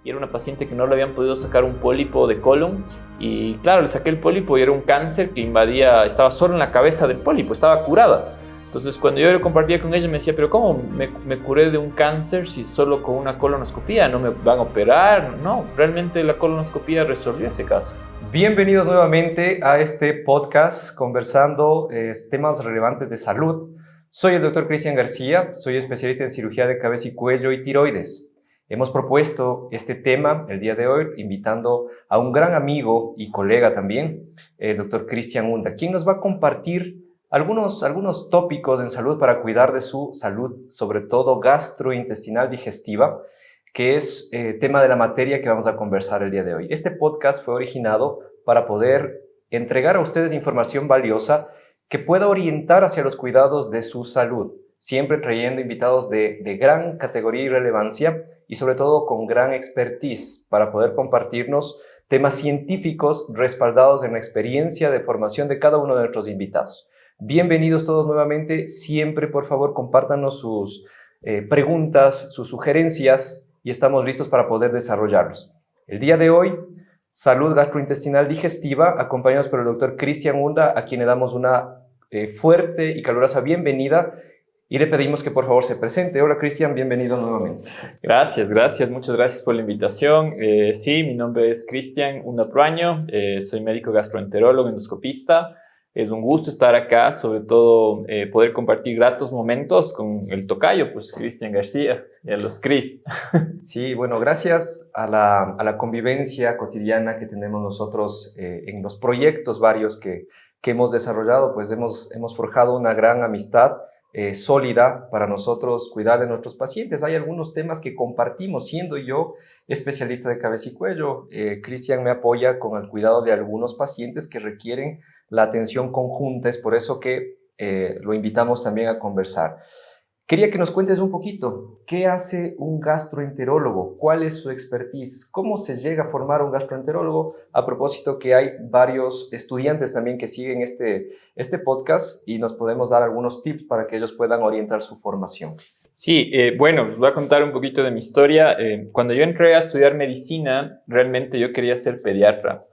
y era una paciente que no le habían podido sacar un pólipo de colon y claro, le saqué el pólipo y era un cáncer que invadía, estaba solo en la cabeza del pólipo, estaba curada. Entonces cuando yo lo compartía con ella me decía, pero ¿cómo me curé de un cáncer si solo con una colonoscopía? ¿No me van a operar? No, realmente la colonoscopía resolvió ese caso. Bienvenidos nuevamente a este podcast conversando temas relevantes de salud. Soy el doctor Cristian García, soy especialista en cirugía de cabeza y cuello y tiroides. Hemos propuesto este tema el día de hoy invitando a un gran amigo y colega también, el doctor Cristian Hunda, quien nos va a compartir algunos tópicos en salud para cuidar de su salud, sobre todo gastrointestinal digestiva, que es tema de la materia que vamos a conversar el día de hoy. Este podcast fue originado para poder entregar a ustedes información valiosa que pueda orientar hacia los cuidados de su salud, siempre trayendo invitados de gran categoría y relevancia y sobre todo con gran expertise para poder compartirnos temas científicos respaldados en la experiencia de formación de cada uno de nuestros invitados. Bienvenidos todos nuevamente. Siempre, por favor, compártanos sus preguntas, sus sugerencias y estamos listos para poder desarrollarlos. El día de hoy, salud gastrointestinal digestiva, acompañados por el doctor Cristian Hunda, a quien le damos una fuerte y calurosa bienvenida y le pedimos que por favor se presente. Hola Cristian, bienvenido nuevamente. Gracias, muchas gracias por la invitación. Sí, mi nombre es Cristian Hunda Pruaño, soy médico gastroenterólogo, endoscopista. Es un gusto estar acá, sobre todo poder compartir gratos momentos con el tocayo, pues Cristian García y a los Cris. Sí, bueno, gracias a la convivencia cotidiana que tenemos nosotros en los proyectos varios que hemos desarrollado, pues hemos forjado una gran amistad sólida para nosotros cuidar de nuestros pacientes. Hay algunos temas que compartimos, siendo yo especialista de cabeza y cuello. Cristian me apoya con el cuidado de algunos pacientes que requieren la atención conjunta, es por eso que lo invitamos también a conversar. Quería que nos cuentes un poquito, ¿qué hace un gastroenterólogo? ¿Cuál es su expertise? ¿Cómo se llega a formar un gastroenterólogo? A propósito que hay varios estudiantes también que siguen este podcast y nos podemos dar algunos tips para que ellos puedan orientar su formación. Sí, bueno, os voy a contar un poquito de mi historia. Cuando yo entré a estudiar medicina, realmente yo quería ser pediatra.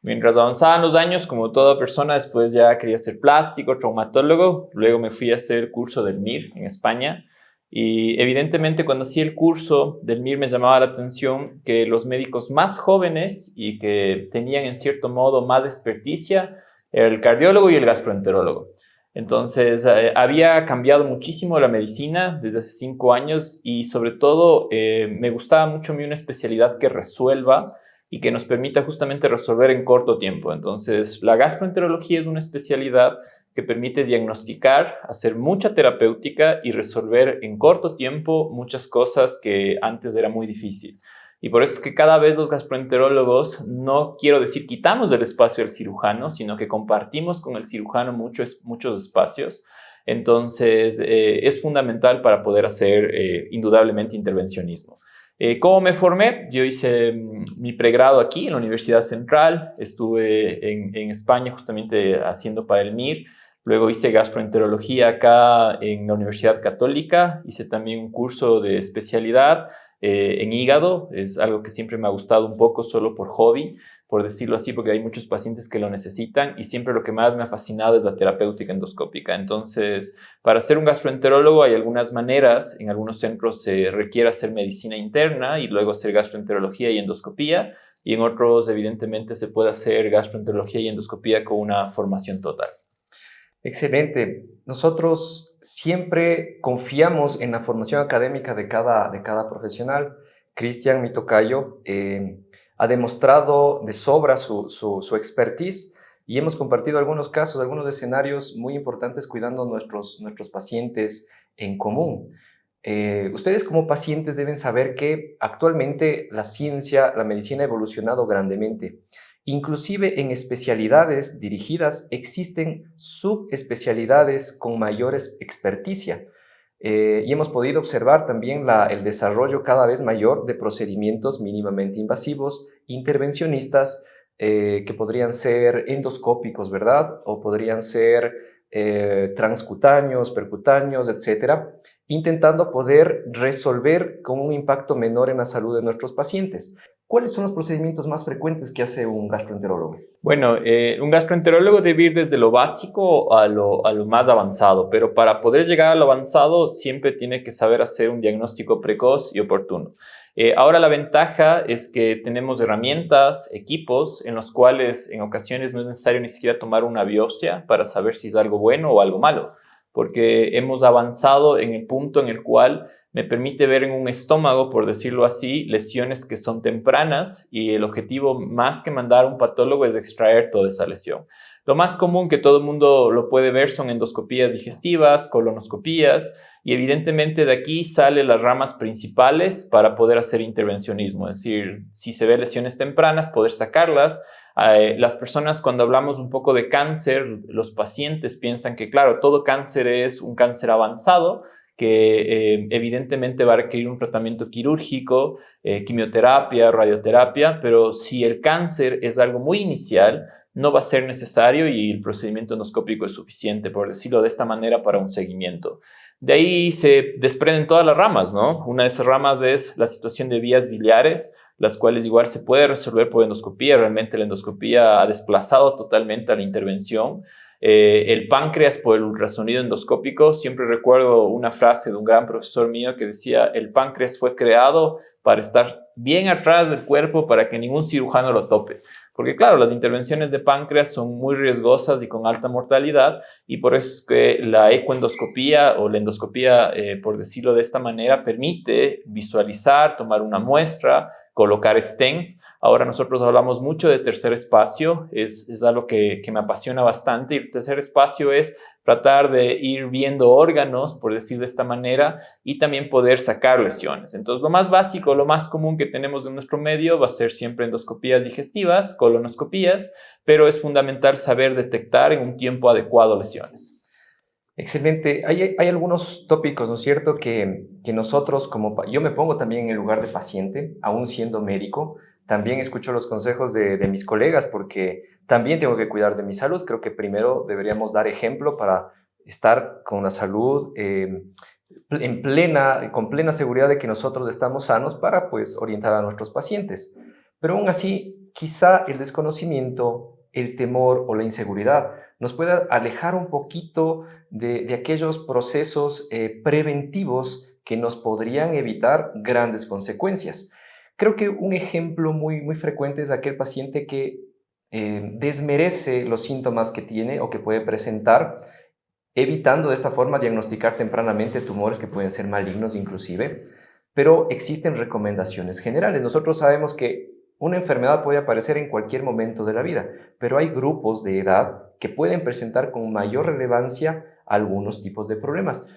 Mientras avanzaban los años, como toda persona, después ya quería ser plástico, traumatólogo. Luego me fui a hacer el curso del MIR en España. Y evidentemente cuando hacía el curso del MIR me llamaba la atención que los médicos más jóvenes y que tenían en cierto modo más experticia era el cardiólogo y el gastroenterólogo. Entonces, había cambiado muchísimo la medicina desde hace 5 años y sobre todo me gustaba mucho a mí una especialidad que resuelva y que nos permita justamente resolver en corto tiempo. Entonces, la gastroenterología es una especialidad que permite diagnosticar, hacer mucha terapéutica y resolver en corto tiempo muchas cosas que antes era muy difícil. Y por eso es que cada vez los gastroenterólogos, no quiero decir quitamos del espacio del cirujano, sino que compartimos con el cirujano muchos espacios. Entonces, es fundamental para poder hacer indudablemente intervencionismo. ¿Cómo me formé? Yo hice mi pregrado aquí en la Universidad Central, estuve en España justamente haciendo para el MIR, luego hice gastroenterología acá en la Universidad Católica, hice también un curso de especialidad en hígado, es algo que siempre me ha gustado un poco solo por hobby, por decirlo así, porque hay muchos pacientes que lo necesitan y siempre lo que más me ha fascinado es la terapéutica endoscópica. Entonces, para ser un gastroenterólogo hay algunas maneras, en algunos centros se requiere hacer medicina interna y luego hacer gastroenterología y endoscopía, y en otros evidentemente se puede hacer gastroenterología y endoscopía con una formación total. Excelente. Nosotros siempre confiamos en la formación académica de cada profesional. Cristian, mi tocayo, ha demostrado de sobra su expertise y hemos compartido algunos casos, algunos escenarios muy importantes cuidando nuestros pacientes en común. Ustedes como pacientes deben saber que actualmente la ciencia, la medicina ha evolucionado grandemente. Inclusive en especialidades dirigidas existen subespecialidades con mayores experticia. Y hemos podido observar también el desarrollo cada vez mayor de procedimientos mínimamente invasivos, intervencionistas, que podrían ser endoscópicos, ¿verdad? O podrían ser transcutáneos, percutáneos, etcétera, intentando poder resolver con un impacto menor en la salud de nuestros pacientes. ¿Cuáles son los procedimientos más frecuentes que hace un gastroenterólogo? Bueno, un gastroenterólogo debe ir desde lo básico a lo más avanzado, pero para poder llegar a lo avanzado siempre tiene que saber hacer un diagnóstico precoz y oportuno. Ahora la ventaja es que tenemos herramientas, equipos en los cuales en ocasiones no es necesario ni siquiera tomar una biopsia para saber si es algo bueno o algo malo, porque hemos avanzado en el punto en el cual me permite ver en un estómago, por decirlo así, lesiones que son tempranas y el objetivo más que mandar a un patólogo es extraer toda esa lesión. Lo más común que todo el mundo lo puede ver son endoscopías digestivas, colonoscopías y evidentemente de aquí salen las ramas principales para poder hacer intervencionismo, es decir, si se ve lesiones tempranas, poder sacarlas. Las personas cuando hablamos un poco de cáncer, los pacientes piensan que claro, todo cáncer es un cáncer avanzado, que evidentemente va a requerir un tratamiento quirúrgico, quimioterapia, radioterapia, pero si el cáncer es algo muy inicial, no va a ser necesario y el procedimiento endoscópico es suficiente, por decirlo de esta manera, para un seguimiento. De ahí se desprenden todas las ramas, ¿no? Una de esas ramas es la situación de vías biliares, las cuales igual se puede resolver por endoscopía. Realmente la endoscopía ha desplazado totalmente a la intervención. El páncreas por el ultrasonido endoscópico. Siempre recuerdo una frase de un gran profesor mío que decía, el páncreas fue creado para estar bien atrás del cuerpo para que ningún cirujano lo tope. Porque claro, las intervenciones de páncreas son muy riesgosas y con alta mortalidad y por eso es que la ecoendoscopía o la endoscopía, por decirlo de esta manera, permite visualizar, tomar una muestra, colocar stents. Ahora nosotros hablamos mucho de tercer espacio, es algo que me apasiona bastante y el tercer espacio es tratar de ir viendo órganos, por decir de esta manera, y también poder sacar lesiones. Entonces, lo más básico, lo más común que tenemos en nuestro medio va a ser siempre endoscopías digestivas, colonoscopías, pero es fundamental saber detectar en un tiempo adecuado lesiones. Excelente. Hay algunos tópicos, ¿no es cierto?, que nosotros, yo me pongo también en el lugar de paciente, aún siendo médico, también escucho los consejos de mis colegas porque también tengo que cuidar de mi salud. Creo que primero deberíamos dar ejemplo para estar con una salud con plena seguridad de que nosotros estamos sanos para, pues, orientar a nuestros pacientes. Pero aún así, quizá el desconocimiento, el temor o la inseguridad nos pueda alejar un poquito de aquellos procesos preventivos que nos podrían evitar grandes consecuencias. Creo que un ejemplo muy frecuente es aquel paciente que desmerece los síntomas que tiene o que puede presentar, evitando de esta forma diagnosticar tempranamente tumores que pueden ser malignos inclusive, pero existen recomendaciones generales. Nosotros sabemos que una enfermedad puede aparecer en cualquier momento de la vida, pero hay grupos de edad que pueden presentar con mayor relevancia algunos tipos de problemas.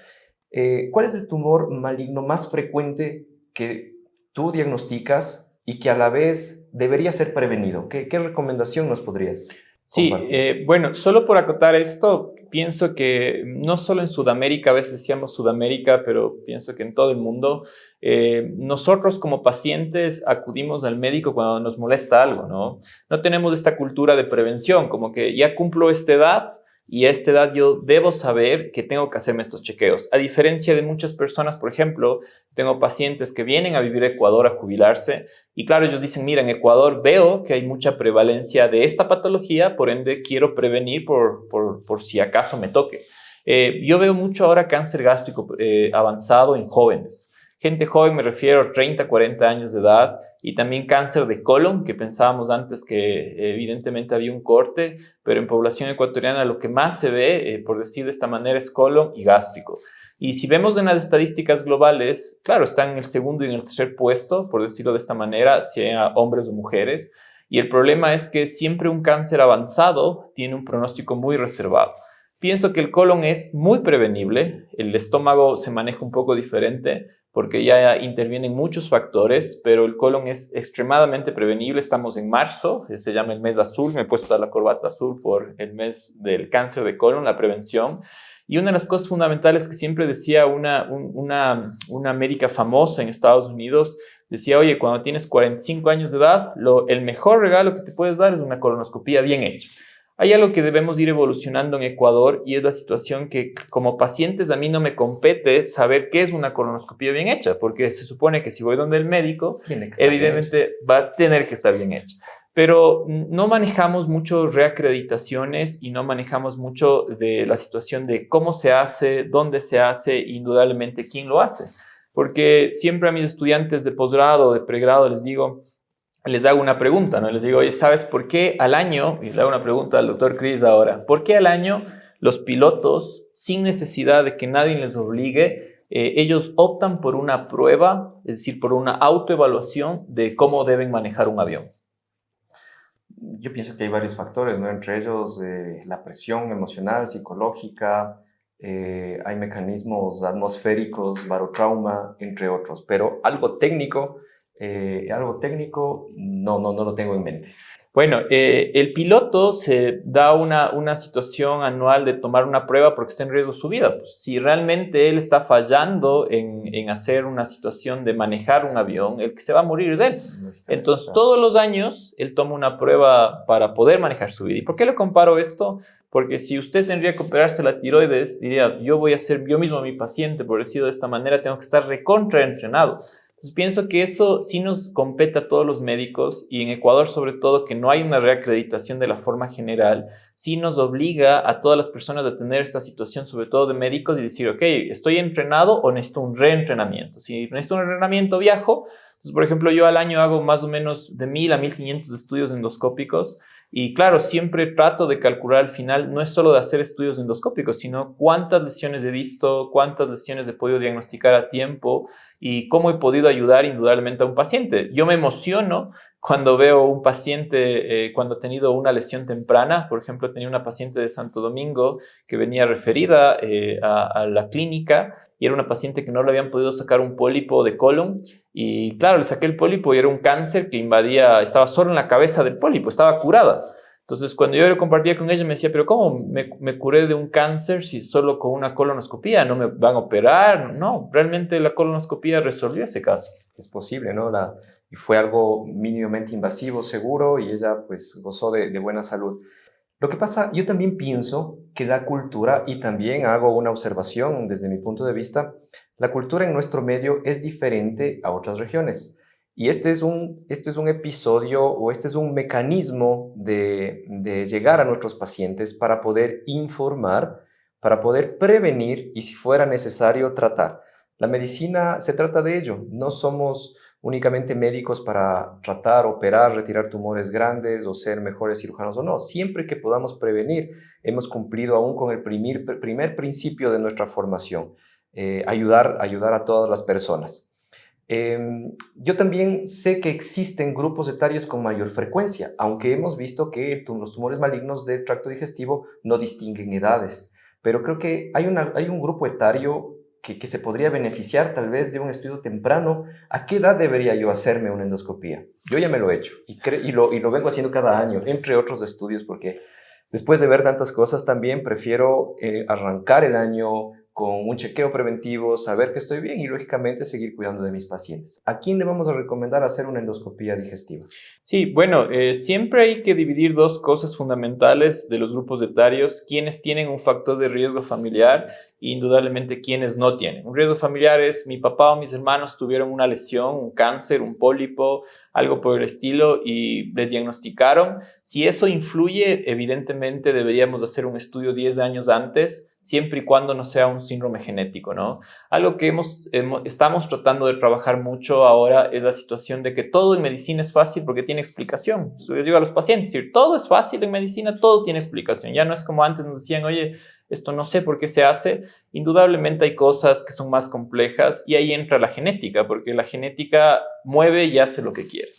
¿Cuál es el tumor maligno más frecuente que tú diagnosticas y que a la vez debería ser prevenido? ¿Qué recomendación nos podrías compartir? Sí, bueno, solo por acotar esto, pienso que no solo en Sudamérica, a veces decíamos Sudamérica, pero pienso que en todo el mundo, nosotros como pacientes acudimos al médico cuando nos molesta algo, ¿no? No tenemos esta cultura de prevención, como que ya cumplo esta edad y a esta edad yo debo saber que tengo que hacerme estos chequeos. A diferencia de muchas personas, por ejemplo, tengo pacientes que vienen a vivir a Ecuador a jubilarse y claro, ellos dicen, mira, en Ecuador veo que hay mucha prevalencia de esta patología, por ende quiero prevenir por si acaso me toque. Yo veo mucho ahora cáncer gástrico avanzado en jóvenes. Gente joven, me refiero a 30, 40 años de edad, y también cáncer de colon, que pensábamos antes que evidentemente había un corte, pero en población ecuatoriana lo que más se ve, por decir de esta manera, es colon y gástrico. Y si vemos en las estadísticas globales, claro, están en el segundo y en el tercer puesto, por decirlo de esta manera, sea hombres o mujeres. Y el problema es que siempre un cáncer avanzado tiene un pronóstico muy reservado. Pienso que el colon es muy prevenible, el estómago se maneja un poco diferente porque ya intervienen muchos factores, pero el colon es extremadamente prevenible. Estamos en marzo, se llama el mes azul, me he puesto la corbata azul por el mes del cáncer de colon, la prevención. Y una de las cosas fundamentales que siempre decía una médica famosa en Estados Unidos, decía, oye, cuando tienes 45 años de edad, el mejor regalo que te puedes dar es una colonoscopía bien hecha. Hay algo que debemos ir evolucionando en Ecuador y es la situación que como pacientes a mí no me compete saber qué es una colonoscopia bien hecha, porque se supone que si voy donde el médico, evidentemente va a tener que estar bien hecha. Pero no manejamos mucho reacreditaciones y no manejamos mucho de la situación de cómo se hace, dónde se hace, indudablemente quién lo hace. Porque siempre a mis estudiantes de posgrado o de pregrado les hago una pregunta, ¿no? Les digo, oye, ¿sabes por qué al año, y le hago una pregunta al doctor Chris ahora, ¿por qué al año los pilotos, sin necesidad de que nadie les obligue, ellos optan por una prueba, es decir, por una autoevaluación de cómo deben manejar un avión? Yo pienso que hay varios factores, ¿no? Entre ellos la presión emocional, psicológica, hay mecanismos atmosféricos, barotrauma, entre otros, pero algo técnico no lo tengo en mente. Bueno, el piloto se da una situación anual de tomar una prueba porque está en riesgo su vida. Pues, si realmente él está fallando en hacer una situación de manejar un avión, el que se va a morir es él. Entonces, todos los años él toma una prueba para poder manejar su vida. ¿Y por qué le comparo esto? Porque si usted tendría que operarse la tiroides, diría, yo voy a ser yo mismo mi paciente, por decirlo de esta manera, tengo que estar recontraentrenado. Entonces pienso que eso sí nos compete a todos los médicos y en Ecuador sobre todo que no hay una reacreditación de la forma general, sí nos obliga a todas las personas a tener esta situación, sobre todo de médicos, y decir, ok, ¿estoy entrenado o necesito un reentrenamiento? Si necesito un entrenamiento, viajo. Entonces, por ejemplo, yo al año hago más o menos de 1,000 a 1,500 estudios endoscópicos y claro, siempre trato de calcular al final, no es solo de hacer estudios endoscópicos, sino cuántas lesiones he visto, cuántas lesiones he podido diagnosticar a tiempo y cómo he podido ayudar indudablemente a un paciente. Yo me emociono cuando veo un paciente, cuando ha tenido una lesión temprana. Por ejemplo, tenía una paciente de Santo Domingo que venía referida a la clínica y era una paciente que no le habían podido sacar un pólipo de colon. Y claro, le saqué el pólipo y era un cáncer que invadía, estaba solo en la cabeza del pólipo, estaba curada. Entonces, cuando yo lo compartía con ella, me decía, pero ¿cómo me curé de un cáncer si solo con una colonoscopía? ¿No me van a operar? No, realmente la colonoscopía resolvió ese caso. Es posible, ¿no? Y fue algo mínimamente invasivo, seguro, y ella pues gozó de buena salud. Lo que pasa, yo también pienso que la cultura, y también hago una observación desde mi punto de vista, la cultura en nuestro medio es diferente a otras regiones. Y este es un episodio o este es un mecanismo de llegar a nuestros pacientes para poder informar, para poder prevenir y si fuera necesario tratar. La medicina se trata de ello. No somos únicamente médicos para tratar, operar, retirar tumores grandes o ser mejores cirujanos o no. Siempre que podamos prevenir, hemos cumplido aún con el primer principio de nuestra formación, ayudar a todas las personas. Yo también sé que existen grupos etarios con mayor frecuencia, aunque hemos visto que los tumores malignos del tracto digestivo no distinguen edades, pero creo que hay un grupo etario que se podría beneficiar tal vez de un estudio temprano. ¿A qué edad debería yo hacerme una endoscopía? Yo ya me lo he hecho y lo vengo haciendo cada año, entre otros estudios, porque después de ver tantas cosas también prefiero arrancar el año con un chequeo preventivo, saber que estoy bien y lógicamente seguir cuidando de mis pacientes. ¿A quién le vamos a recomendar hacer una endoscopía digestiva? Sí, bueno, siempre hay que dividir dos cosas fundamentales de los grupos etarios, quienes tienen un factor de riesgo familiar e indudablemente quienes no tienen. Un riesgo familiar es mi papá o mis hermanos tuvieron una lesión, un cáncer, un pólipo, algo por el estilo y le diagnosticaron. Si eso influye, evidentemente deberíamos hacer un estudio 10 años antes, siempre y cuando no sea un síndrome genético, ¿no? Algo que estamos tratando de trabajar mucho ahora es la situación de que todo en medicina es fácil porque tiene explicación. Yo digo a los pacientes, todo es fácil en medicina, todo tiene explicación. Ya no es como antes nos decían, oye, esto no sé por qué se hace. Indudablemente hay cosas que son más complejas y ahí entra la genética, porque la genética mueve y hace lo que quiere.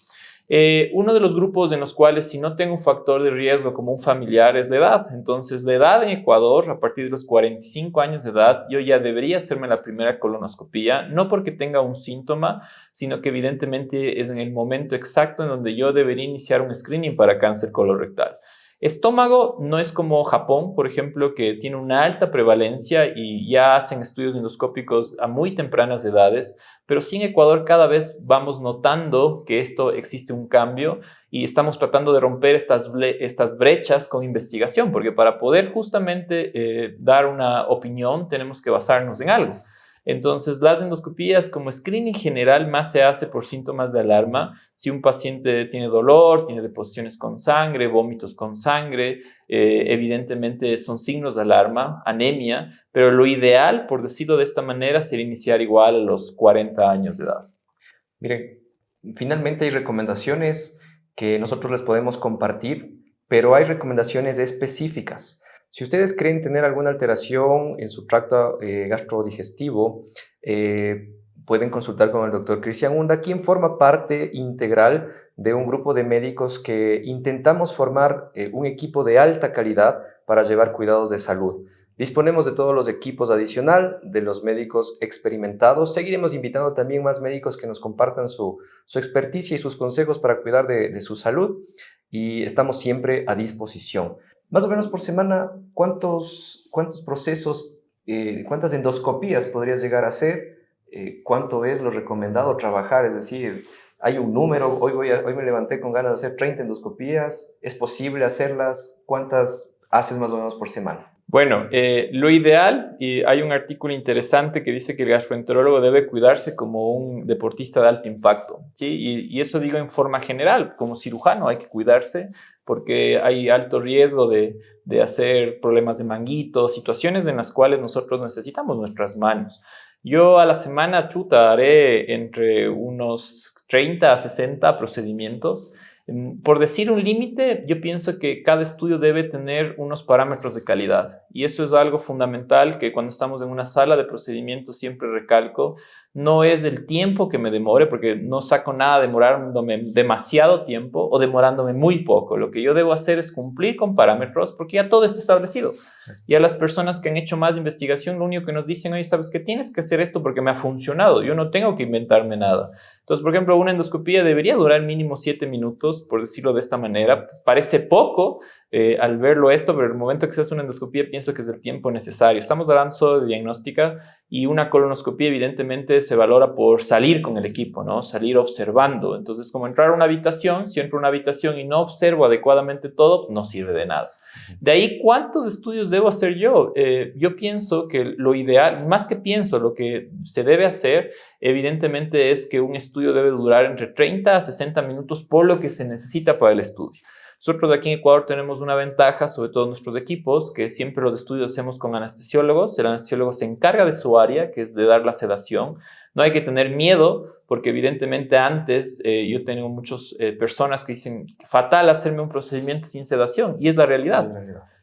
Uno de los grupos en los cuales si no tengo un factor de riesgo como un familiar es la edad. Entonces, la edad en Ecuador, a partir de los 45 años de edad, yo ya debería hacerme la primera colonoscopía, no porque tenga un síntoma, sino que evidentemente es en el momento exacto en donde yo debería iniciar un screening para cáncer colorectal. Estómago no es como Japón, por ejemplo, que tiene una alta prevalencia y ya hacen estudios endoscópicos a muy tempranas edades, pero sí en Ecuador cada vez vamos notando que esto existe un cambio y estamos tratando de romper estas brechas con investigación, porque para poder justamente dar una opinión tenemos que basarnos en algo. Entonces, las endoscopías como screening general más se hace por síntomas de alarma. Si un paciente tiene dolor, tiene deposiciones con sangre, vómitos con sangre, evidentemente son signos de alarma, anemia, pero lo ideal, por decirlo de esta manera, sería iniciar igual a los 40 años de edad. Miren, finalmente hay recomendaciones que nosotros les podemos compartir, pero hay recomendaciones específicas. Si ustedes creen tener alguna alteración en su tracto gastrodigestivo, pueden consultar con el doctor Cristian Hunda, quien forma parte integral de un grupo de médicos que intentamos formar un equipo de alta calidad para llevar cuidados de salud. Disponemos de todos los equipos adicional, de los médicos experimentados. Seguiremos invitando también más médicos que nos compartan su experticia y sus consejos para cuidar de su salud, y estamos siempre a disposición. Más o menos por semana, ¿cuántos procesos, cuántas endoscopías podrías llegar a hacer? ¿Cuánto es lo recomendado trabajar? Es decir, ¿hay un número? Hoy me levanté con ganas de hacer 30 endoscopías. ¿Es posible hacerlas? ¿Cuántas haces más o menos por semana? Bueno, lo ideal, y hay un artículo interesante que dice que el gastroenterólogo debe cuidarse como un deportista de alto impacto, ¿sí? Y eso digo en forma general, como cirujano hay que cuidarse porque hay alto riesgo de hacer problemas de manguito, situaciones en las cuales nosotros necesitamos nuestras manos. Yo a la semana, haré entre unos 30 a 60 procedimientos. Por decir un límite, yo pienso que cada estudio debe tener unos parámetros de calidad y eso es algo fundamental que cuando estamos en una sala de procedimientos siempre recalco. No es el tiempo que me demore, porque no saco nada demorándome demasiado tiempo o demorándome muy poco. Lo que yo debo hacer es cumplir con parámetros porque ya todo está establecido. Y a las personas que han hecho más investigación, lo único que nos dicen, oye, ¿sabes qué? Tienes que hacer esto porque me ha funcionado. Yo no tengo que inventarme nada. Entonces, por ejemplo, una endoscopía debería durar mínimo 7 minutos, por decirlo de esta manera. Parece poco al verlo esto, pero el momento que se hace una endoscopía pienso que es el tiempo necesario. Estamos hablando solo de diagnóstica y una colonoscopía evidentemente se valora por salir con el equipo, ¿no? Salir observando. Entonces, como entrar a una habitación, si entro a una habitación y no observo adecuadamente todo, no sirve de nada. De ahí, ¿cuántos estudios debo hacer yo? Yo pienso que lo ideal, más que pienso, lo que se debe hacer, evidentemente, es que un estudio debe durar entre 30 a 60 minutos por lo que se necesita para el estudio. Nosotros aquí en Ecuador tenemos una ventaja, sobre todo nuestros equipos, que siempre los estudios hacemos con anestesiólogos. El anestesiólogo se encarga de su área, que es de dar la sedación. No hay que tener miedo, porque evidentemente antes yo tengo muchas personas que dicen, fatal hacerme un procedimiento sin sedación, y es la realidad.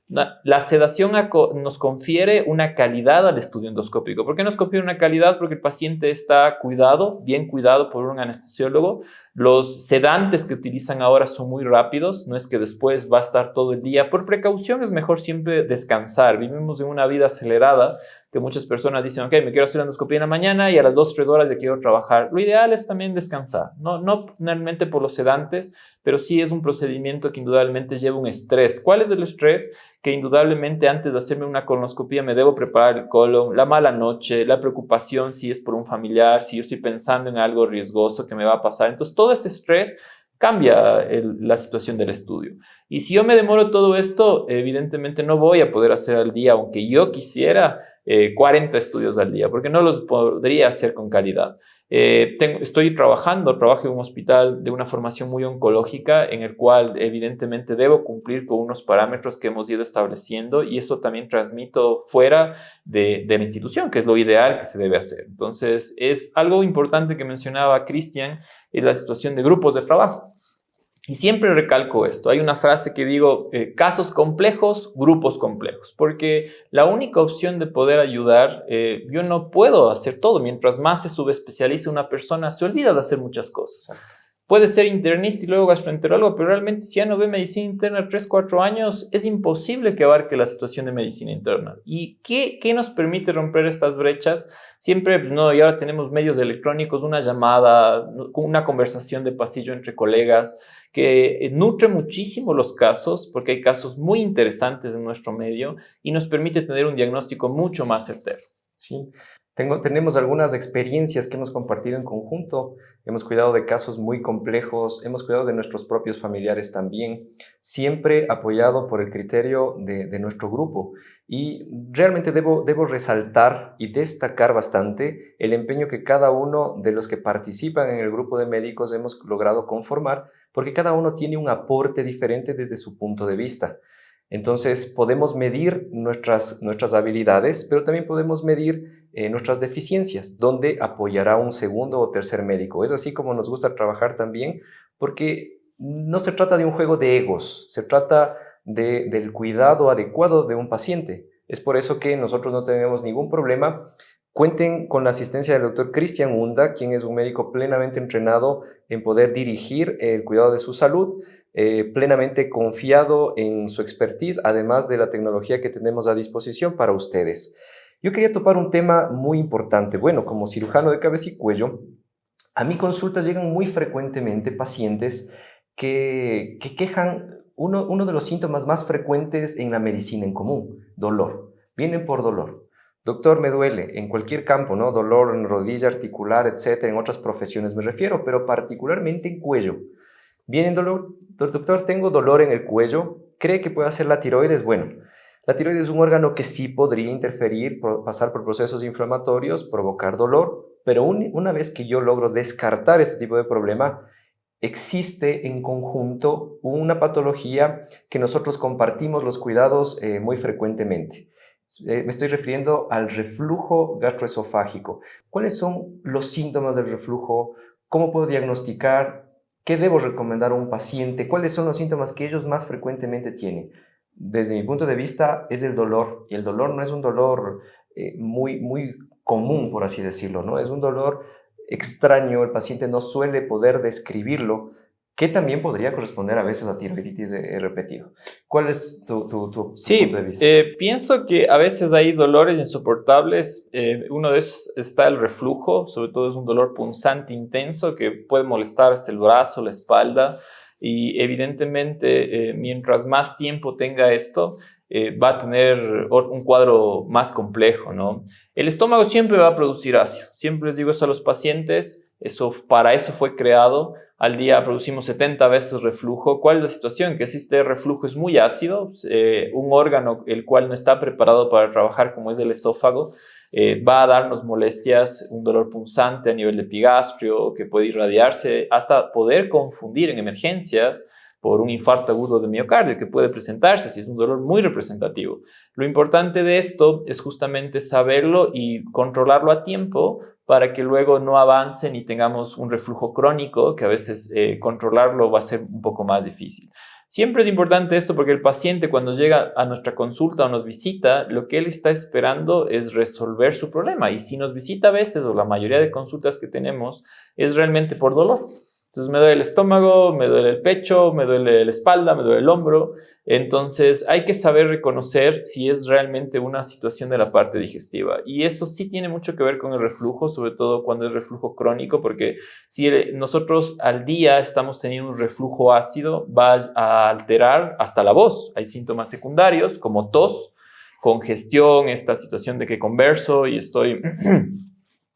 La sedación nos confiere una calidad al estudio endoscópico. ¿Por qué nos confiere una calidad? Porque el paciente está cuidado, bien cuidado por un anestesiólogo. Los sedantes que utilizan ahora son muy rápidos, no es que después va a estar todo el día. Por precaución es mejor siempre descansar. Vivimos en una vida acelerada que muchas personas dicen, ok, me quiero hacer la endoscopía en la mañana y a las 2 o 3 horas ya quiero trabajar. Lo ideal es también descansar, no realmente por los sedantes, pero sí es un procedimiento que indudablemente lleva un estrés. ¿Cuál es el estrés? Que indudablemente antes de hacerme una colonoscopía me debo preparar el colon, la mala noche, la preocupación si es por un familiar, si yo estoy pensando en algo riesgoso que me va a pasar. Entonces todo ese estrés cambia la situación del estudio. Y si yo me demoro todo esto, evidentemente no voy a poder hacer al día, aunque yo quisiera, 40 estudios al día, porque no los podría hacer con calidad. Trabajo en un hospital de una formación muy oncológica en el cual evidentemente debo cumplir con unos parámetros que hemos ido estableciendo y eso también transmito fuera de la institución, que es lo ideal que se debe hacer. Entonces, es algo importante que mencionaba Cristian, es la situación de grupos de trabajo. Y siempre recalco esto, hay una frase que digo, casos complejos, grupos complejos, porque la única opción de poder ayudar, yo no puedo hacer todo, mientras más se subespecializa una persona, se olvida de hacer muchas cosas. puede ser internista y luego gastroenterólogo, pero realmente si ya no ve medicina interna 3, 4 años, es imposible que abarque la situación de medicina interna. ¿Y qué nos permite romper estas brechas? Siempre, pues no, y ahora tenemos medios electrónicos, una llamada, una conversación de pasillo entre colegas, que nutre muchísimo los casos, porque hay casos muy interesantes en nuestro medio y nos permite tener un diagnóstico mucho más certero. Sí, tenemos algunas experiencias que hemos compartido en conjunto. Hemos cuidado de casos muy complejos, hemos cuidado de nuestros propios familiares también, siempre apoyado por el criterio de nuestro grupo. Y realmente debo resaltar y destacar bastante el empeño que cada uno de los que participan en el grupo de médicos hemos logrado conformar, porque cada uno tiene un aporte diferente desde su punto de vista. Entonces, podemos medir nuestras habilidades, pero también podemos medir nuestras deficiencias, donde apoyará un segundo o tercer médico. Es así como nos gusta trabajar también, porque no se trata de un juego de egos, se trata del cuidado adecuado de un paciente. Es por eso que nosotros no tenemos ningún problema. Cuenten con la asistencia del doctor Cristian Hunda, quien es un médico plenamente entrenado en poder dirigir el cuidado de su salud, plenamente confiado en su expertise, además de la tecnología que tenemos a disposición para ustedes. Yo quería topar un tema muy importante. Bueno, como cirujano de cabeza y cuello, a mi consulta llegan muy frecuentemente pacientes que quejan uno de los síntomas más frecuentes en la medicina en común: dolor. Vienen por dolor. Doctor, me duele en cualquier campo, ¿no? Dolor en rodilla, articular, etcétera, en otras profesiones me refiero, pero particularmente en cuello. Vienen dolor, doctor, tengo dolor en el cuello, ¿cree que puede ser la tiroides? Bueno, la tiroides es un órgano que sí podría interferir, pasar por procesos inflamatorios, provocar dolor, pero una vez que yo logro descartar este tipo de problema, existe en conjunto una patología que nosotros compartimos los cuidados muy frecuentemente. Me estoy refiriendo al reflujo gastroesofágico. ¿Cuáles son los síntomas del reflujo? ¿Cómo puedo diagnosticar? ¿Qué debo recomendar a un paciente? ¿Cuáles son los síntomas que ellos más frecuentemente tienen? Desde mi punto de vista es el dolor, y el dolor no es un dolor muy común, por así decirlo, ¿no? Es un dolor extraño, el paciente no suele poder describirlo, que también podría corresponder a veces a tiroiditis repetido. ¿Cuál es tu punto de Sí, vista? pienso que a veces hay dolores insoportables. Uno de esos está el reflujo, sobre todo es un dolor punzante intenso que puede molestar hasta el brazo, la espalda. Y evidentemente, mientras más tiempo tenga esto, va a tener un cuadro más complejo, ¿no? El estómago siempre va a producir ácido. Siempre les digo eso a los pacientes. Para eso fue creado. Al día producimos 70 veces reflujo. ¿Cuál es la situación? Que si este reflujo es muy ácido, un órgano el cual no está preparado para trabajar como es el esófago, va a darnos molestias, un dolor punzante a nivel de epigastrio que puede irradiarse hasta poder confundir en emergencias por un infarto agudo de miocardio que puede presentarse si es un dolor muy representativo. Lo importante de esto es justamente saberlo y controlarlo a tiempo para que luego no avance ni tengamos un reflujo crónico, que a veces controlarlo va a ser un poco más difícil. Siempre es importante esto porque el paciente cuando llega a nuestra consulta o nos visita, lo que él está esperando es resolver su problema. Y si nos visita a veces, o la mayoría de consultas que tenemos, es realmente por dolor. Entonces me duele el estómago, me duele el pecho, me duele la espalda, me duele el hombro. Entonces hay que saber reconocer si es realmente una situación de la parte digestiva. Y eso sí tiene mucho que ver con el reflujo, sobre todo cuando es reflujo crónico, porque si nosotros al día estamos teniendo un reflujo ácido, va a alterar hasta la voz. Hay síntomas secundarios como tos, congestión, esta situación de que converso y estoy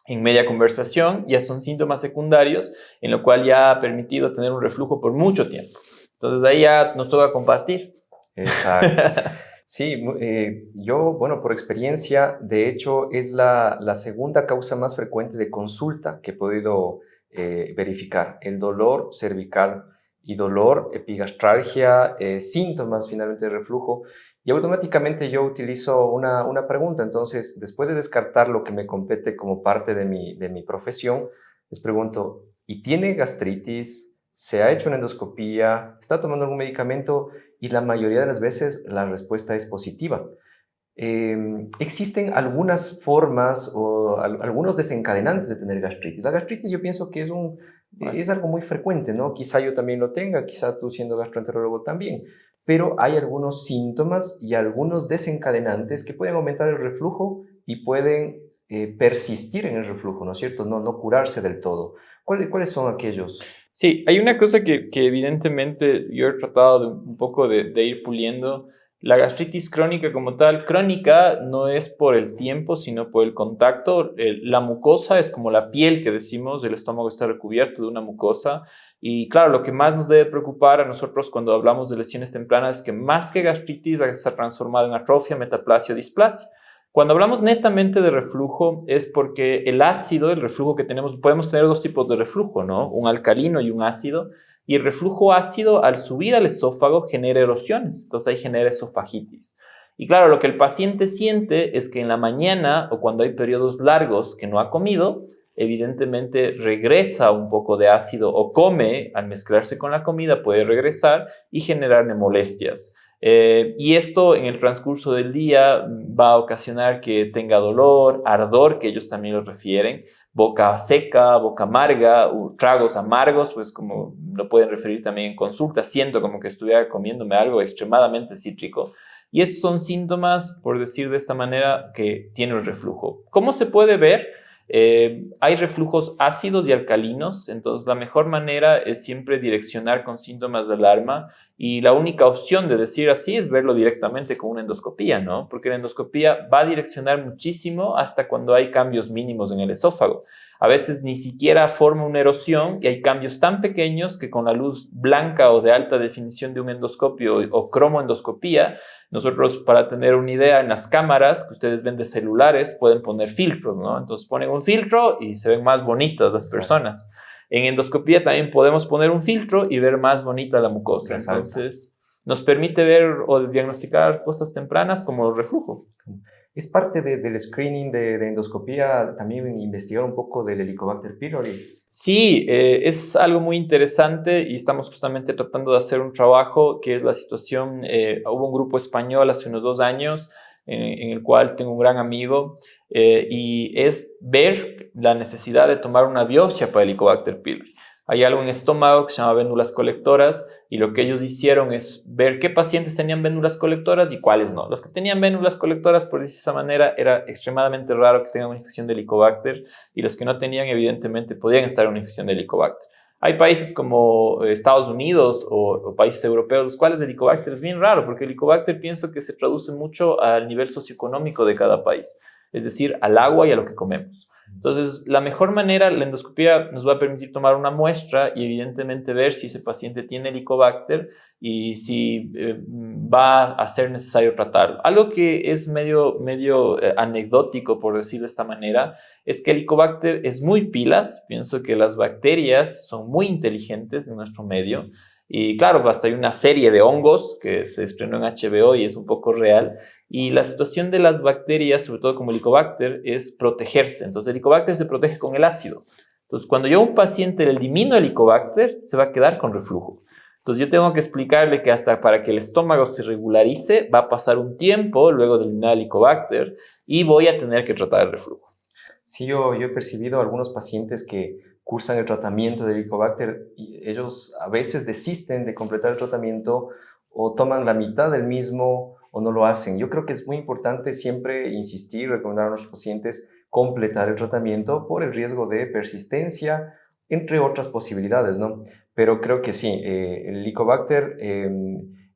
en media conversación, ya son síntomas secundarios, en lo cual ya ha permitido tener un reflujo por mucho tiempo. Entonces ahí ya nos toca compartir. Exacto. Sí, yo, bueno, por experiencia, de hecho, es la segunda causa más frecuente de consulta que he podido verificar: el dolor cervical y dolor, epigastralgia, síntomas finalmente de reflujo. Y automáticamente yo utilizo una pregunta. Entonces, después de descartar lo que me compete como parte de mi profesión, les pregunto: ¿y tiene gastritis? ¿Se ha hecho una endoscopía? ¿Está tomando algún medicamento? Y la mayoría de las veces la respuesta es positiva. Existen algunas formas o algunos desencadenantes de tener gastritis. La gastritis yo pienso que es algo muy frecuente, ¿no? Quizá yo también lo tenga, quizá tú siendo gastroenterólogo también, pero hay algunos síntomas y algunos desencadenantes que pueden aumentar el reflujo y pueden persistir en el reflujo, ¿no es cierto? No curarse del todo. ¿Cuáles son aquellos? Sí, hay una cosa que evidentemente yo he tratado un poco de ir puliendo. La gastritis crónica como tal, crónica no es por el tiempo, sino por el contacto. La mucosa es como la piel que decimos, el estómago está recubierto de una mucosa. Y claro, lo que más nos debe preocupar a nosotros cuando hablamos de lesiones tempranas es que más que gastritis se ha transformado en atrofia, metaplasia o displasia. Cuando hablamos netamente de reflujo es porque el ácido, el reflujo que tenemos, podemos tener dos tipos de reflujo, ¿no? Un alcalino y un ácido. Y el reflujo ácido, al subir al esófago, genera erosiones. Entonces ahí genera esofagitis. Y claro, lo que el paciente siente es que en la mañana o cuando hay periodos largos que no ha comido, evidentemente regresa un poco de ácido o come, al mezclarse con la comida, puede regresar y generarle molestias. Y esto en el transcurso del día va a ocasionar que tenga dolor, ardor, que ellos también lo refieren, boca seca, boca amarga, tragos amargos, pues como lo pueden referir también en consulta, siento como que estuviera comiéndome algo extremadamente cítrico. Y estos son síntomas, por decir de esta manera, que tiene el reflujo. ¿Cómo se puede ver? Hay reflujos ácidos y alcalinos, entonces la mejor manera es siempre direccionar con síntomas de alarma y la única opción de decir así es verlo directamente con una endoscopía, ¿no? Porque la endoscopía va a direccionar muchísimo hasta cuando hay cambios mínimos en el esófago. A veces ni siquiera forma una erosión y hay cambios tan pequeños que con la luz blanca o de alta definición de un endoscopio o cromoendoscopía, nosotros, para tener una idea, en las cámaras que ustedes ven de celulares pueden poner filtros, ¿no? Entonces ponen un filtro y se ven más bonitas las personas. En endoscopía también podemos poner un filtro y ver más bonita la mucosa. Entonces, nos permite ver o diagnosticar cosas tempranas como el reflujo. Es parte del screening de endoscopía también investigar un poco del Helicobacter pylori. Sí, es algo muy interesante y estamos justamente tratando de hacer un trabajo que es la situación, hubo un grupo español hace unos 2 años en el cual tengo un gran amigo y es ver la necesidad de tomar una biopsia para Helicobacter pylori. Hay algo en el estómago que se llama vénulas colectoras y lo que ellos hicieron es ver qué pacientes tenían vénulas colectoras y cuáles no. Los que tenían vénulas colectoras, por decir de esa manera, era extremadamente raro que tengan una infección de Helicobacter y los que no tenían, evidentemente, podían estar en una infección de Helicobacter. Hay países como Estados Unidos o países europeos, los cuales el Helicobacter es bien raro, porque el Helicobacter pienso que se traduce mucho al nivel socioeconómico de cada país, es decir, al agua y a lo que comemos. Entonces, la mejor manera, la endoscopía nos va a permitir tomar una muestra y evidentemente ver si ese paciente tiene Helicobacter y si va a ser necesario tratarlo. Algo que es medio anecdótico, por decir de esta manera, es que el Helicobacter es muy pilas. Pienso que las bacterias son muy inteligentes en nuestro medio. Y claro, hasta hay una serie de hongos que se estrenó en HBO y es un poco real. Y la situación de las bacterias, sobre todo como el Helicobacter, es protegerse. Entonces, el Helicobacter se protege con el ácido. Entonces, cuando yo a un paciente le elimino el Helicobacter, se va a quedar con reflujo. Entonces, yo tengo que explicarle que hasta para que el estómago se regularice, va a pasar un tiempo luego de eliminar el Helicobacter y voy a tener que tratar el reflujo. Sí, yo he percibido algunos pacientes que cursan el tratamiento de Helicobacter y ellos a veces desisten de completar el tratamiento o toman la mitad del mismo o no lo hacen. Yo creo que es muy importante siempre insistir, recomendar a nuestros pacientes completar el tratamiento por el riesgo de persistencia, entre otras posibilidades, ¿no? Pero creo que sí, el Helicobacter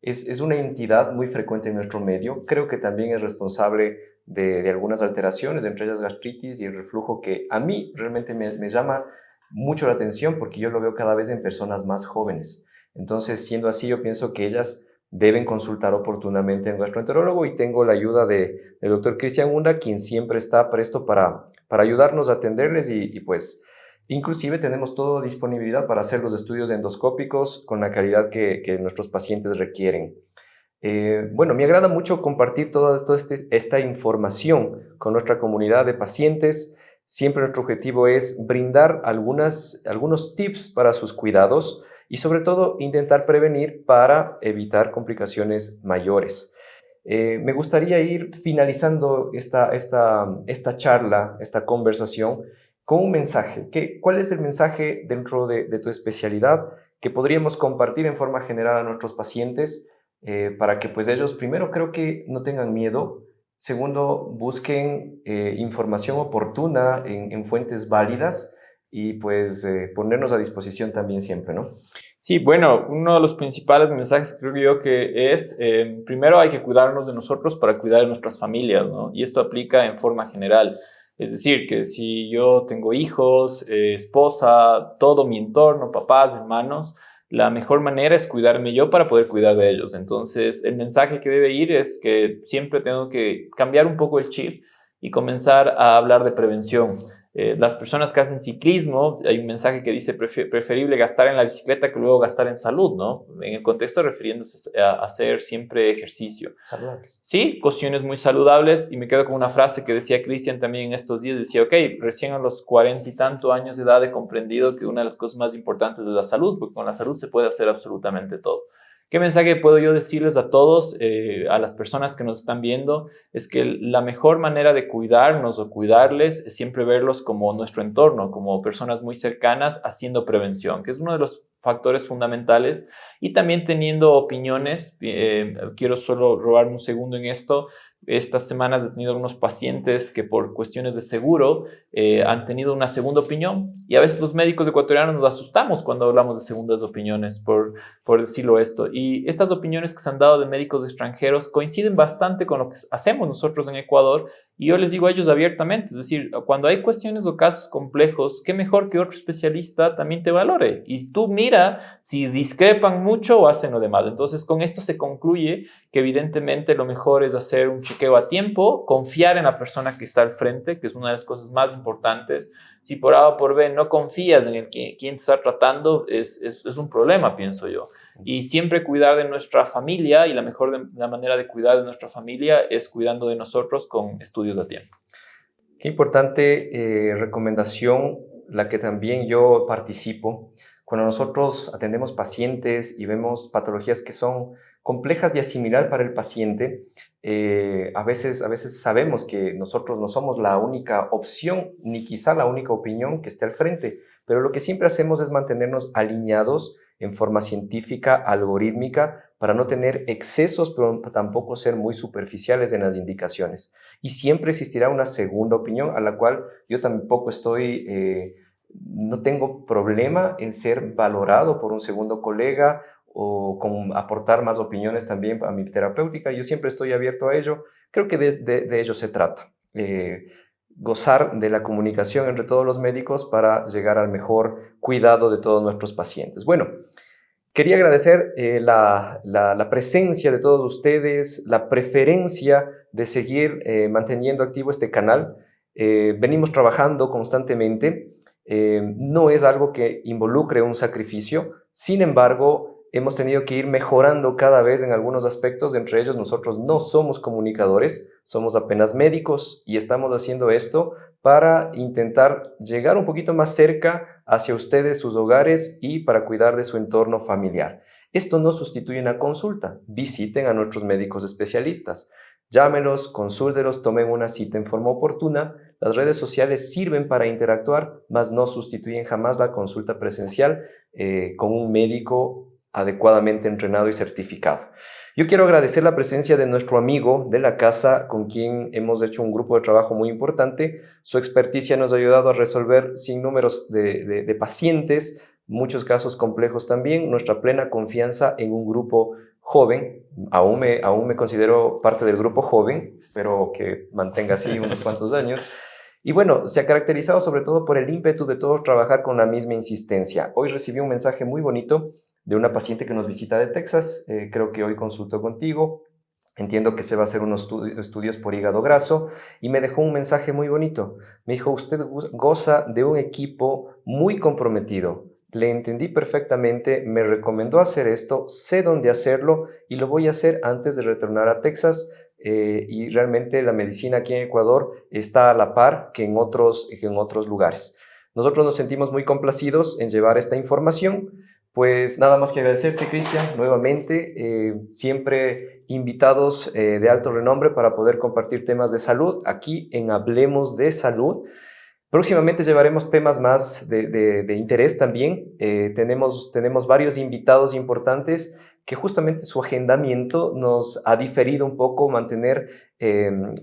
es una entidad muy frecuente en nuestro medio. Creo que también es responsable de algunas alteraciones, entre ellas gastritis y el reflujo, que a mí realmente me llama mucho la atención porque yo lo veo cada vez en personas más jóvenes. Entonces, siendo así, yo pienso que ellas deben consultar oportunamente a un gastroenterólogo y tengo la ayuda del doctor Cristian Hunda, quien siempre está presto para ayudarnos a atenderles y pues inclusive tenemos toda disponibilidad para hacer los estudios endoscópicos con la calidad que nuestros pacientes requieren. Bueno, me agrada mucho compartir toda esta información con nuestra comunidad de pacientes. Siempre nuestro objetivo es brindar algunos tips para sus cuidados y sobre todo intentar prevenir para evitar complicaciones mayores. Me gustaría ir finalizando esta charla, esta conversación, con un mensaje. ¿Cuál es el mensaje dentro de tu especialidad que podríamos compartir en forma general a nuestros pacientes para que pues ellos, primero, creo que no tengan miedo, segundo, busquen información oportuna en fuentes válidas y pues ponernos a disposición también siempre, ¿no? Sí, bueno, uno de los principales mensajes creo yo que es, primero hay que cuidarnos de nosotros para cuidar de nuestras familias, ¿no? Y esto aplica en forma general. Es decir, que si yo tengo hijos, esposa, todo mi entorno, papás, hermanos, la mejor manera es cuidarme yo para poder cuidar de ellos. Entonces, el mensaje que debe ir es que siempre tengo que cambiar un poco el chip y comenzar a hablar de prevención. Las personas que hacen ciclismo, hay un mensaje que dice preferible gastar en la bicicleta que luego gastar en salud, ¿no? En el contexto refiriéndose a hacer siempre ejercicio. Saludables. Sí, cuestiones muy saludables y me quedo con una frase que decía Cristian también en estos días, decía, ok, recién a los 40 y tanto años de edad he comprendido que una de las cosas más importantes es la salud, porque con la salud se puede hacer absolutamente todo. ¿Qué mensaje puedo yo decirles a todos, a las personas que nos están viendo? Es que la mejor manera de cuidarnos o cuidarles es siempre verlos como nuestro entorno, como personas muy cercanas haciendo prevención, que es uno de los factores fundamentales. Y también teniendo opiniones, quiero solo robarme un segundo en esto. Estas semanas he tenido algunos pacientes que por cuestiones de seguro han tenido una segunda opinión y a veces los médicos ecuatorianos nos asustamos cuando hablamos de segundas opiniones, por decirlo esto. Y estas opiniones que se han dado de médicos extranjeros coinciden bastante con lo que hacemos nosotros en Ecuador y yo les digo a ellos abiertamente, es decir, cuando hay cuestiones o casos complejos, qué mejor que otro especialista también te valore y tú mira si discrepan mucho o hacen lo demás. Entonces, con esto se concluye que evidentemente lo mejor es hacer un chequeo a tiempo, confiar en la persona que está al frente, que es una de las cosas más importantes. Si por A o por B no confías en quien te está tratando, es un problema, pienso yo. Y siempre cuidar de nuestra familia y la manera de cuidar de nuestra familia es cuidando de nosotros con estudios a tiempo. Qué importante recomendación la que también yo participo. Cuando nosotros atendemos pacientes y vemos patologías que son complejas de asimilar para el paciente, a veces sabemos que nosotros no somos la única opción, ni quizá la única opinión que esté al frente, pero lo que siempre hacemos es mantenernos alineados en forma científica, algorítmica, para no tener excesos, pero tampoco ser muy superficiales en las indicaciones. Y siempre existirá una segunda opinión a la cual yo tampoco no tengo problema en ser valorado por un segundo colega o con aportar más opiniones también a mi terapéutica. Yo siempre estoy abierto a ello. Creo que de ello se trata. Gozar de la comunicación entre todos los médicos para llegar al mejor cuidado de todos nuestros pacientes. Bueno, quería agradecer la presencia de todos ustedes, la preferencia de seguir manteniendo activo este canal. Venimos trabajando constantemente. No es algo que involucre un sacrificio. Sin embargo, hemos tenido que ir mejorando cada vez en algunos aspectos. Entre ellos, nosotros no somos comunicadores, somos apenas médicos y estamos haciendo esto para intentar llegar un poquito más cerca hacia ustedes, sus hogares y para cuidar de su entorno familiar. Esto no sustituye una consulta. Visiten a nuestros médicos especialistas. Llámenlos, consúltelos, tomen una cita en forma oportuna. Las redes sociales sirven para interactuar, mas no sustituyen jamás la consulta presencial con un médico adecuadamente entrenado y certificado. Yo quiero agradecer la presencia de nuestro amigo de la casa con quien hemos hecho un grupo de trabajo muy importante. Su experticia nos ha ayudado a resolver sinnúmeros de pacientes, muchos casos complejos también. Nuestra plena confianza en un grupo joven. Aún me considero parte del grupo joven. Espero que mantenga así unos cuantos años. Y bueno, se ha caracterizado sobre todo por el ímpetu de todos trabajar con la misma insistencia. Hoy recibí un mensaje muy bonito de una paciente que nos visita de Texas. Creo que hoy consultó contigo. Entiendo que se va a hacer unos estudios por hígado graso y me dejó un mensaje muy bonito. Me dijo, usted goza de un equipo muy comprometido. Le entendí perfectamente, me recomendó hacer esto, sé dónde hacerlo y lo voy a hacer antes de retornar a Texas. Y realmente la medicina aquí en Ecuador está a la par que en otros lugares. Nosotros nos sentimos muy complacidos en llevar esta información Pues nada más que agradecerte, Cristian, nuevamente, siempre invitados de alto renombre para poder compartir temas de salud aquí en Hablemos de Salud. Próximamente llevaremos temas más de interés también. Tenemos varios invitados importantes que justamente su agendamiento nos ha diferido un poco mantener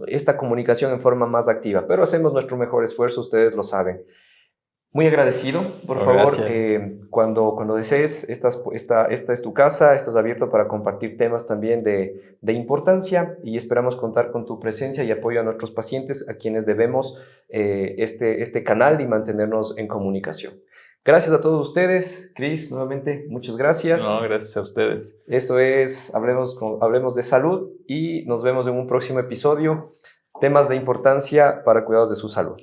esta comunicación en forma más activa, pero hacemos nuestro mejor esfuerzo, ustedes lo saben. Muy agradecido, por favor, cuando desees, esta es tu casa, estás abierto para compartir temas también de importancia y esperamos contar con tu presencia y apoyo a nuestros pacientes a quienes debemos este canal y mantenernos en comunicación. Gracias a todos ustedes. Cris, nuevamente, muchas gracias. No, gracias a ustedes. Esto es Hablemos de Salud y nos vemos en un próximo episodio. Temas de importancia para cuidados de su salud.